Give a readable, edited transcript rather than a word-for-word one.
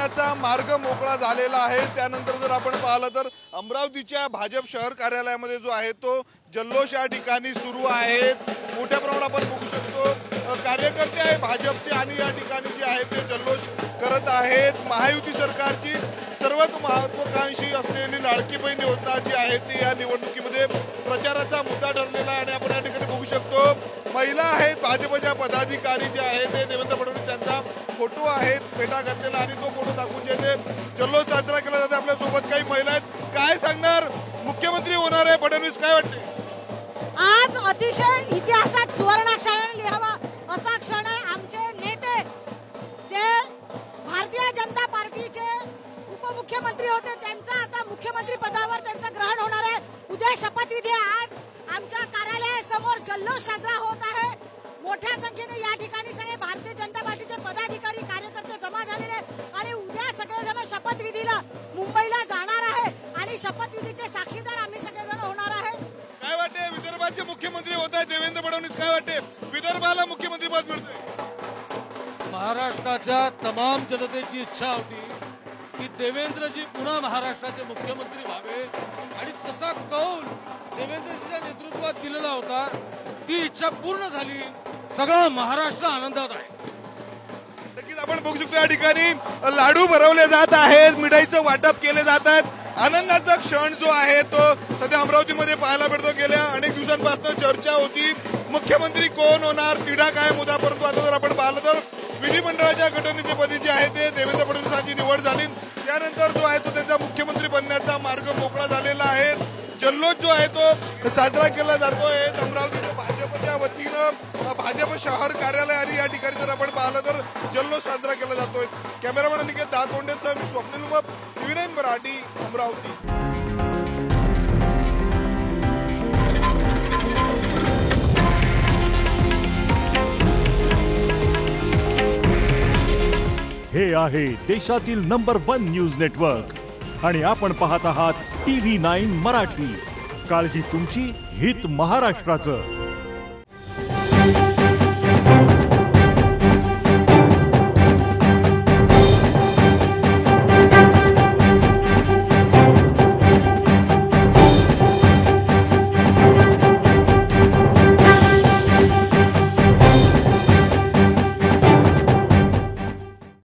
प्रचाराचा मार्ग मोकळा झालेला आहे। त्यानंतर जर आपण पाहिलं तर अमरावतीच्या भाजप शहर कार्यालयामध्ये जो आहे तो जल्लोष या ठिकाणी सुरू आहे। मोठ्या प्रमाणात आपण बघू शकतो कार्यकर्ते आहे भाजपचे आणि या ठिकाणी जे आहे ते जल्लोष करत आहेत। महायुती सरकारची सर्वात महत्त्वाकांक्षी असलेली लाडकी बहीण योजना जी आहे ती या निवडणुकीमध्ये प्रचाराचा मुद्दा ठरलेला आहे। आणि आपण या ठिकाणी बघू शकतो महिला आहेत भाजपच्या पदाधिकारी जे आहेत ते देवेंद्र फडणवीस यांचा फोटो आहेत पेटा घातलेला आणि तो फोटो दाखवून जे ते जल्लोष साजरा केला जातो। आपल्या सोबत काही महिला आहेत, काय सांगणार मुख्यमंत्री होणार आहे फडणवीस, काय वाटते? आज अतिशय इतिहासात सुवर्णाक्षराने लिहावा असा क्षण आहे। आमचे नेते जे भारतीय जनता पार्टीचे उपमुख्यमंत्री होते त्यांचा आता मुख्यमंत्री पदावर त्यांचं ग्रहण होणार आहे। उद्या शपथविधी आहे। आज आमच्या कार्यालयासमोर जल्लोष साजरा होत आहे। मोठ्या संख्येने या ठिकाणी सगळे भारतीय जनता पार्टीचे पदाधिकारी कार्यकर्ते जमा झालेले आहेत आणि उद्या सगळेजण शपथविधीला मुंबईला जाणार आहे आणि शपथविधीचे साक्षीदार आम्ही सगळेजण होणार आहे। काय वाटते विदर्भाचे मुख्यमंत्री होत आहे देवेंद्र फडणवीस, काय वाटते विदर्भाला मुख्यमंत्री पद मिळते? महाराष्ट्राच्या तमाम जनतेची इच्छा होती की देवेंद्रजी पुन्हा महाराष्ट्राचे मुख्यमंत्री व्हावे आणि तसा कौल देवेंद्रजीच्या नेतृत्वात दिलेला होता। ती इच्छा पूर्ण झाली, सगळा महाराष्ट्र आनंदात आहे। नक्कीच आपण बघू शकतो या ठिकाणी लाडू भरवले जात आहेत, मिठाईचं वाटप केले जात आहेत। आनंदाचा क्षण जो आहे तो सध्या अमरावतीमध्ये पाहायला मिळतो। गेल्या अनेक दिवसांपासून चर्चा होती मुख्यमंत्री कोण होणार, तिढा काय मुद्दा, परंतु आता जर आपण पाहिलं तर विधिमंडळाच्या गटनेतेपदी जे आहे ते देवेंद्र फडणवीसांची निवड झाली। त्यानंतर जो आहे तो त्यांचा मुख्यमंत्री बनण्याचा मार्ग मोकळा झालेला आहे। जल्लोष जो आहे तो साजरा केला जातोय अमरावतीच्या भाजपच्या वतीनं भाजप शहर कार्यालय आणि या ठिकाणी जर आपण पाहिलं तर जल्लोष साजरा केला जातोय। कॅमेरामॅन निकेत दातोंडेसह मी स्वप्नील उमप, TV9 मराठी, अमरावती। हे आहे देशातील नंबर 1 न्यूज नेटवर्क आणि आपण पाहत आहात TV9 मराठी। काळजी तुमची, हित महाराष्ट्राचं।